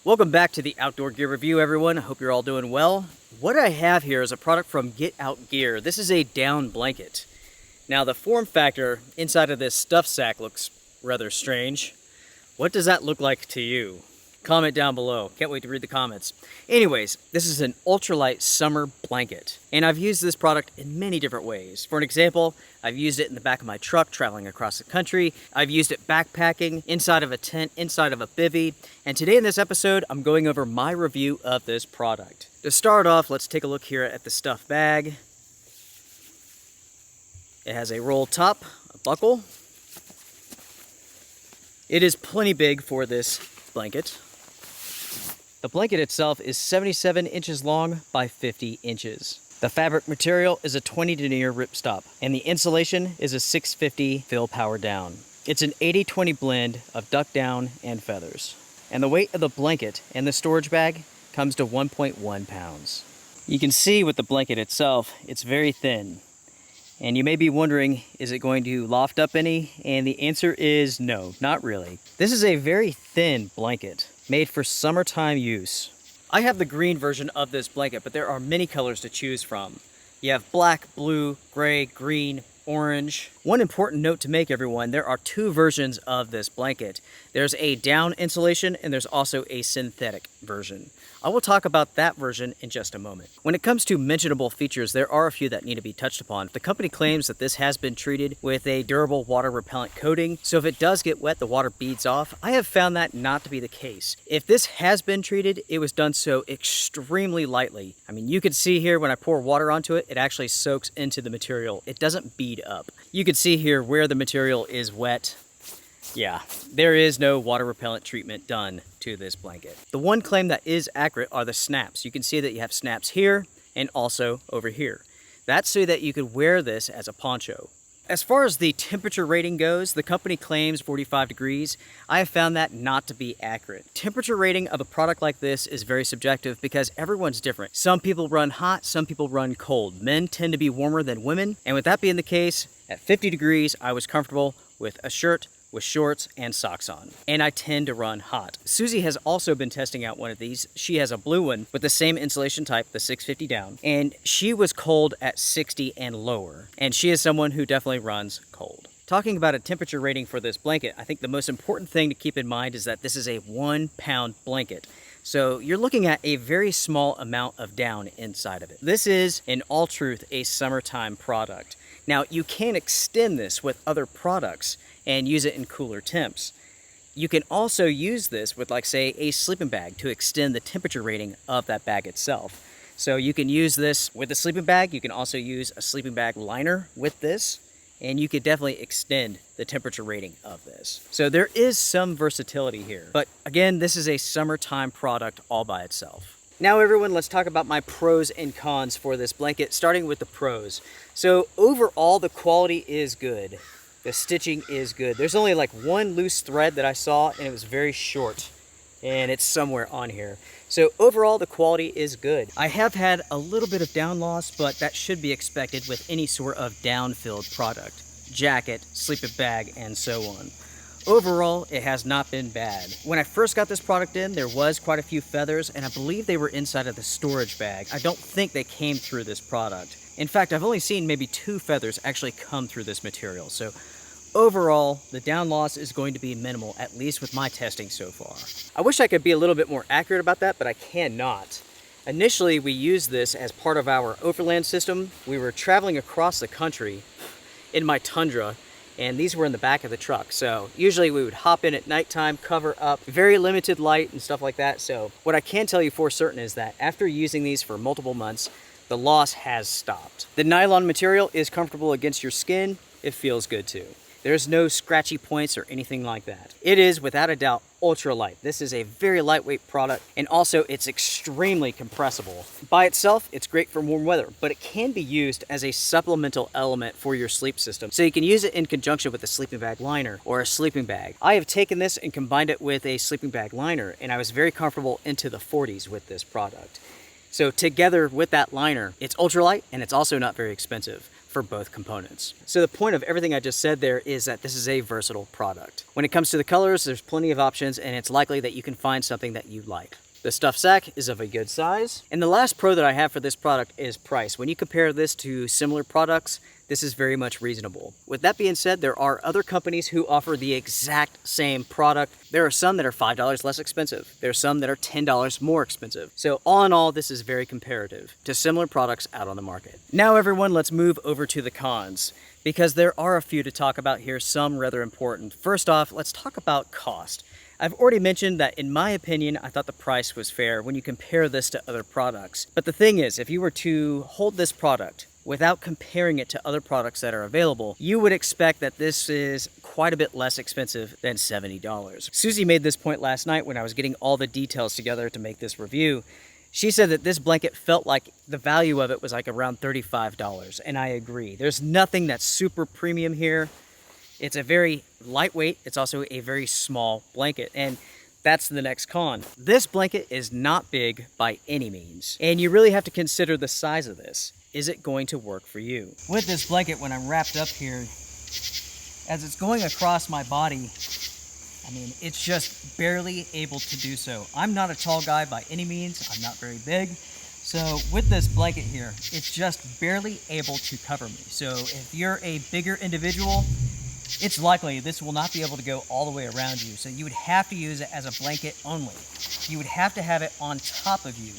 Welcome back to the Outdoor Gear Review, everyone. I hope you're all doing well. What I have here is a product from Get Out Gear. This is a down blanket. Now, the form factor inside of this stuff sack looks rather strange. What does that look like to you? Comment down below. Can't wait to read the comments. Anyways, this is an ultralight summer blanket, and I've used this product in many different ways. For an example, I've used it in the back of my truck traveling across the country. I've used it backpacking, inside of a tent, inside of a bivvy, and today in this episode, I'm going over my review of this product. To start off, let's take a look here at the stuff bag. It has a roll top, a buckle. It is plenty big for this blanket. The blanket itself is 77 inches long by 50 inches. The fabric material is a 20 denier Ripstop, and the insulation is a 650 fill power down. It's an 80-20 blend of duck down and feathers. And the weight of the blanket and the storage bag comes to 1.1 pounds. You can see with the blanket itself, it's very thin. And you may be wondering, is it going to loft up any? And the answer is no, not really. This is a very thin blanket, made for summertime use. I have the green version of this blanket, but there are many colors to choose from. You have black, blue, gray, green, orange. One important note to make, everyone, there are two versions of this blanket. There's a down insulation and there's also a synthetic version. I will talk about that version in just a moment. When it comes to mentionable features, there are a few that need to be touched upon. The company claims that this has been treated with a durable water repellent coating, so if it does get wet, the water beads off. I have found that not to be the case. If this has been treated, it was done so extremely lightly. I mean, you can see here when I pour water onto it, it actually soaks into the material. It doesn't bead up. You can see here where the material is wet. Yeah, there is no water repellent treatment done to this blanket. The one claim that is accurate are the snaps. You can see that you have snaps here and also over here. That's so that you could wear this as a poncho. As far as the temperature rating goes, the company claims 45 degrees. I have found that not to be accurate. Temperature rating of a product like this is very subjective because everyone's different. Some people run hot, some people run cold. Men tend to be warmer than women, and with that being the case, at 50 degrees, I was comfortable with a shirt, with shorts and socks on. And I tend to run hot. Susie has also been testing out one of these. She has a blue one with the same insulation type, the 650 down, and she was cold at 60 and lower. And she is someone who definitely runs cold. Talking about a temperature rating for this blanket, I think the most important thing to keep in mind is that this is a 1 pound blanket. So you're looking at a very small amount of down inside of it. This is, in all truth, a summertime product. Now, you can extend this with other products and use it in cooler temps. You can also use this with, like, say, a sleeping bag to extend the temperature rating of that bag itself. So you can use this with a sleeping bag. You can also use a sleeping bag liner with this, and you could definitely extend the temperature rating of this. So there is some versatility here. But again, this is a summertime product all by itself. Now, everyone, let's talk about my pros and cons for this blanket, starting with the pros. So overall, the quality is good. The stitching is good. There's only like one loose thread that I saw, and it was very short, and it's somewhere on here. So overall, the quality is good. I have had a little bit of down loss, but that should be expected with any sort of down-filled product. Jacket, sleeping bag, and so on. Overall, it has not been bad. When I first got this product in, there was quite a few feathers, and I believe they were inside of the storage bag. I don't think they came through this product. In fact, I've only seen maybe 2 feathers actually come through this material. So overall, the down loss is going to be minimal, at least with my testing so far. I wish I could be a little bit more accurate about that, but I cannot. Initially, we used this as part of our overland system. We were traveling across the country in my Tundra, and these were in the back of the truck. So usually we would hop in at nighttime, cover up, very limited light and stuff like that. So what I can tell you for certain is that after using these for multiple months, the loss has stopped. The nylon material is comfortable against your skin. It feels good too. There's no scratchy points or anything like that. It is, without a doubt, ultralight. This is a very lightweight product, and also it's extremely compressible. By itself, it's great for warm weather, but it can be used as a supplemental element for your sleep system. So you can use it in conjunction with a sleeping bag liner or a sleeping bag. I have taken this and combined it with a sleeping bag liner, and I was very comfortable into the 40s with this product. So together with that liner, it's ultralight and it's also not very expensive. for both components. So the point of everything I just said there is that this is a versatile product. When it comes to the colors, there's plenty of options, and it's likely that you can find something that you like. The stuff sack is of a good size. And the last pro that I have for this product is price. When you compare this to similar products, this is very much reasonable. With that being said, there are other companies who offer the exact same product. There are some that are $5 less expensive. There are some that are $10 more expensive. So all in all, this is very comparative to similar products out on the market. Now everyone, let's move over to the cons, because there are a few to talk about here, some rather important. First off, let's talk about cost. I've already mentioned that in my opinion, I thought the price was fair when you compare this to other products. But the thing is, if you were to hold this product without comparing it to other products that are available, you would expect that this is quite a bit less expensive than $70. Susie made this point last night when I was getting all the details together to make this review. She said that this blanket felt like the value of it was like around $35, and I agree. There's nothing that's super premium here. It's a very lightweight, it's also a very small blanket, and that's the next con. This blanket is not big by any means, and you really have to consider the size of this. Is it going to work for you? With this blanket, when I'm wrapped up here, as it's going across my body, I mean, it's just barely able to do so. I'm not a tall guy by any means, I'm not very big. So with this blanket here, it's just barely able to cover me. So if you're a bigger individual, it's likely this will not be able to go all the way around you. So you would have to use it as a blanket only. You would have to have it on top of you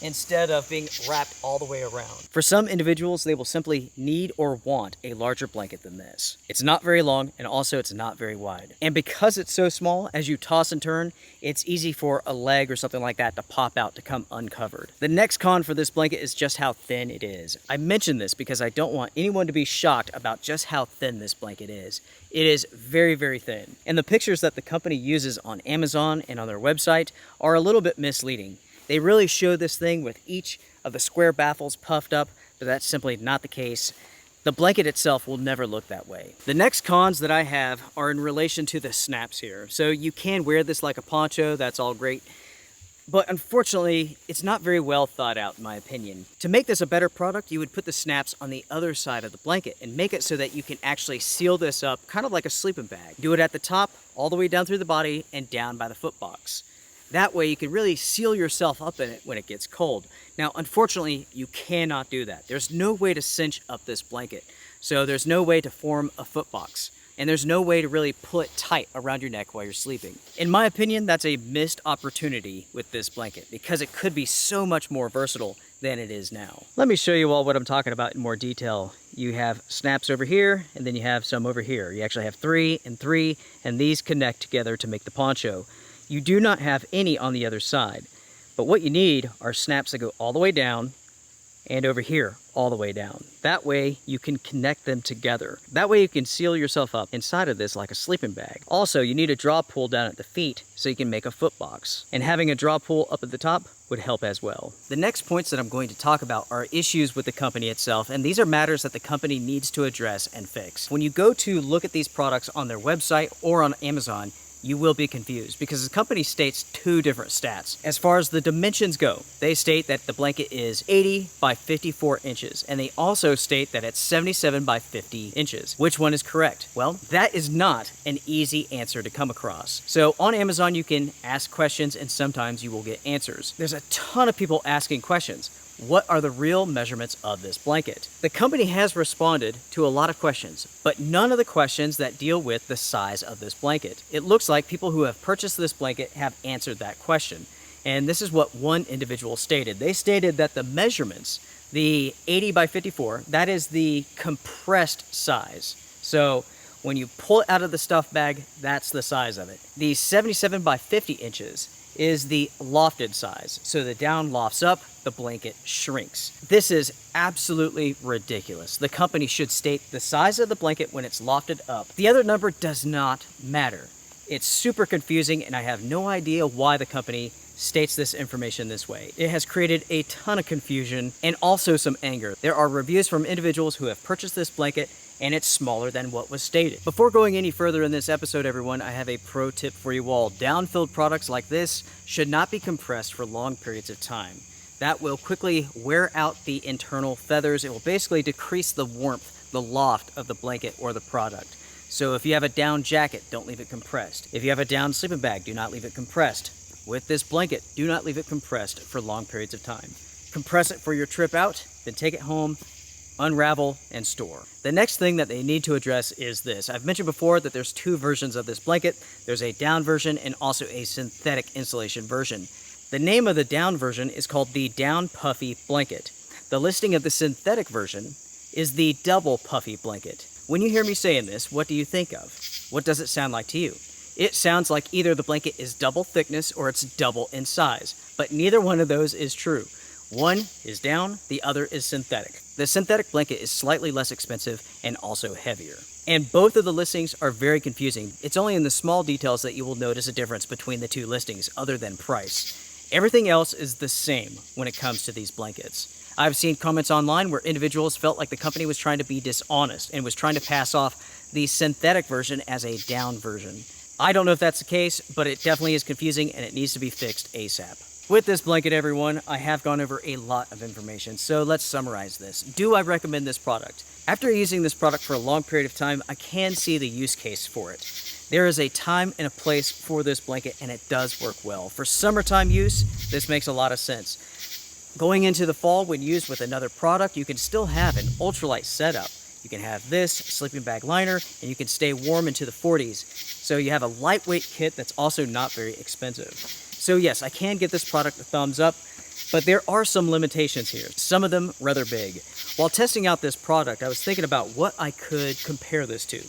instead of being wrapped all the way around. For some individuals, they will simply need or want a larger blanket than this. It's not very long, and also it's not very wide. And because it's so small, as you toss and turn, it's easy for a leg or something like that to pop out, to come uncovered. The next con for this blanket is just how thin it is. I mention this because I don't want anyone to be shocked about just how thin this blanket is. It is very, very thin. And the pictures that the company uses on Amazon and on their website are a little bit misleading. They really show this thing with each of the square baffles puffed up, but that's simply not the case. The blanket itself will never look that way. The next cons that I have are in relation to the snaps here. So you can wear this like a poncho, that's all great. But unfortunately, it's not very well thought out in my opinion. To make this a better product, you would put the snaps on the other side of the blanket and make it so that you can actually seal this up, kind of like a sleeping bag. Do it at the top, all the way down through the body, and down by the foot box. That way you can really seal yourself up in it when it gets cold. Now, unfortunately, you cannot do that. There's no way to cinch up this blanket. So there's no way to form a foot box. And there's no way to really pull it tight around your neck while you're sleeping. In my opinion, that's a missed opportunity with this blanket because it could be so much more versatile than it is now. Let me show you all what I'm talking about in more detail. You have snaps over here, and then you have some over here. You actually have 3 and 3, and these connect together to make the poncho. You do not have any on the other side, but what you need are snaps that go all the way down and over here all the way down. That way you can connect them together. That way you can seal yourself up inside of this like a sleeping bag. Also, you need a draw pull down at the feet so you can make a foot box. And having a draw pull up at the top would help as well. The next points that I'm going to talk about are issues with the company itself, and these are matters that the company needs to address and fix. When you go to look at these products on their website or on Amazon, you will be confused because the company states 2 different stats. As far as the dimensions go, they state that the blanket is 80 by 54 inches, and they also state that it's 77 by 50 inches. Which one is correct? Well, that is not an easy answer to come across. So on Amazon, you can ask questions and sometimes you will get answers. There's a ton of people asking questions. What are the real measurements of this blanket? The company has responded to a lot of questions, but none of the questions that deal with the size of this blanket. It looks like people who have purchased this blanket have answered that question. And this is what one individual stated. They stated that the measurements, the 80 by 54, that is the compressed size. So when you pull it out of the stuff bag, that's the size of it. The 77 by 50 inches is the lofted size. So the down lofts up, the blanket shrinks. This is absolutely ridiculous. The company should state the size of the blanket when it's lofted up. The other number does not matter. It's super confusing, and I have no idea why the company states this information this way. It has created a ton of confusion and also some anger. There are reviews from individuals who have purchased this blanket and it's smaller than what was stated. Before going any further in this episode, everyone, I have a pro tip for you all. Down-filled products like this should not be compressed for long periods of time. that will quickly wear out the internal feathers. It will basically decrease the warmth, the loft of the blanket or the product. So if you have a down jacket, don't leave it compressed. If you have a down sleeping bag, do not leave it compressed. With this blanket, do not leave it compressed for long periods of time. Compress it for your trip out, then take it home, unravel, and store. The next thing that they need to address is this. I've mentioned before that there's two versions of this blanket. There's a down version and also a synthetic insulation version. The name of the down version is called the Down Puffy blanket. The listing of the synthetic version is the Double Puffy blanket. When you hear me saying this, what do you think of? What does it sound like to you? It sounds like either the blanket is double thickness or it's double in size, but neither one of those is true. One is down, the other is synthetic. The synthetic blanket is slightly less expensive and also heavier. And both of the listings are very confusing. It's only in the small details that you will notice a difference between the two listings other than price. Everything else is the same when it comes to these blankets. I've seen comments online where individuals felt like the company was trying to be dishonest and was trying to pass off the synthetic version as a down version. I don't know if that's the case, but it definitely is confusing and it needs to be fixed ASAP. With this blanket, everyone, I have gone over a lot of information, so let's summarize this. Do I recommend this product? After using this product for a long period of time, I can see the use case for it. There is a time and a place for this blanket, and it does work well. For summertime use, this makes a lot of sense. Going into the fall, when used with another product, you can still have an ultralight setup. You can have this sleeping bag liner, and you can stay warm into the 40s. So you have a lightweight kit that's also not very expensive. So yes, I can give this product a thumbs up, but there are some limitations here, some of them rather big. While testing out this product, I was thinking about what I could compare this to,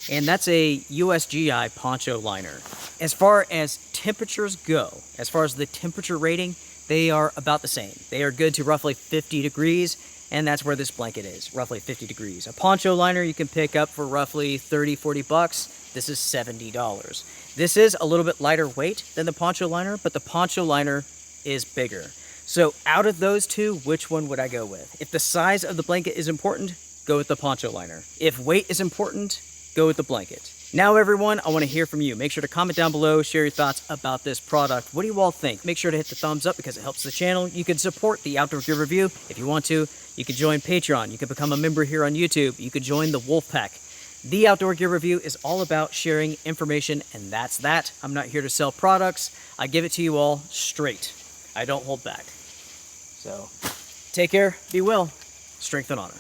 and that's a USGI Poncho liner. As far as temperatures go, as far as the temperature rating, they are about the same. They are good to roughly 50 degrees, and that's where this blanket is, roughly 50 degrees. A Poncho liner you can pick up for roughly 30, 40 bucks. This is $70. This is a little bit lighter weight than the Poncho liner, but the Poncho liner is bigger. So out of those two, which one would I go with? If the size of the blanket is important, go with the Poncho liner. If weight is important, go with the blanket. Now everyone, I want to hear from you. Make sure to comment down below, share your thoughts about this product. What do you all think? Make sure to hit the thumbs up because it helps the channel. You can support the Outdoor Gear Review if you want to. You can join Patreon. You can become a member here on YouTube. You can join the Wolfpack. The Outdoor Gear Review is all about sharing information, and that's that. I'm not here to sell products. I give it to you all straight. I don't hold back. So take care, be well, strength and honor.